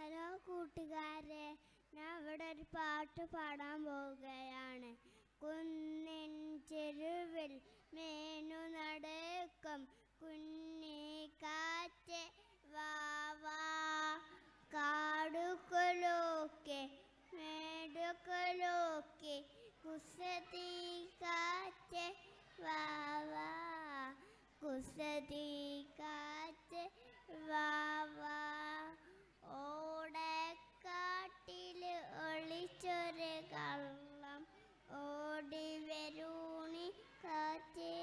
Hello കൂട്ടുകാരെ, ഞാൻ ഇവിടെ ഒരു പാട്ട് പാടാൻ പോവുകയാണ്. കുന്നിൻ ചെരുവിൽ മേനു നടക്കും കുഞ്ഞിക്കാറ്റ് വാവാ, കാടുകളൊക്കെ മേടുകളൊക്കെ കുസൃതി കാറ്റ് വാവാ, കുസൃതി കാറ്റ് വാവാ. ഓടക്കാട്ടില് ഒളിച്ചൊരു കള്ളം ഓടി വരൂണി കാറ്റേ,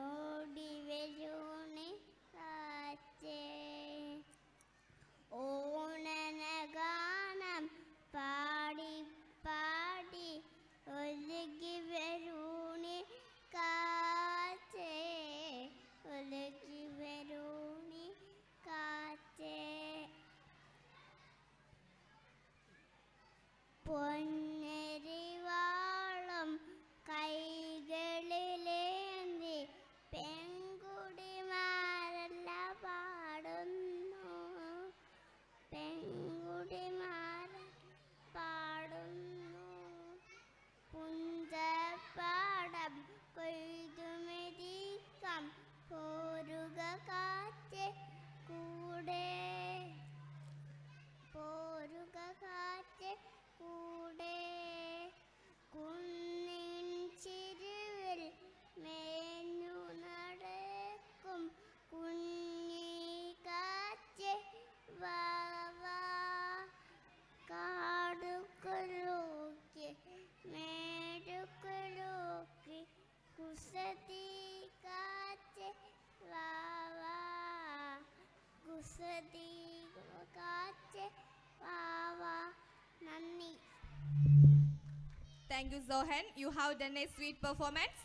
ഓടി വരൂണി കാറ്റേ. ഓണനഗാനം പാടി പാടി ഒഴുകി വരൂണി കാറ്റേ, ഒഴുകി വരൂണി കാറ്റേ. പൊന്നരിവാളും കൈകളിലേന്തി പെൺകുടിമാരെല്ലാം പാടുന്നു, പെൺകുടിമാരെല്ലാം പാടുന്നു. പുഞ്ചപ്പാടം കൊയ്തുമെതിക്കാം പോരുക കാറ്റ് കൂടെ, പോരുക കാറ്റ് കൂടെ. കുന്നിൻ ചെരുവിൽ മേഞ്ഞു നടക്കും കുഞ്ഞിക്കാറ്റ് വാവാ, കാടുകളൊക്കെ മേടുകളൊക്കെ കുസൃതി കാറ്റ് വാവാ, കുസൃതി കാറ്റ് വാവാ. നന്ദി. Thank you, Zohan. You have done a sweet performance.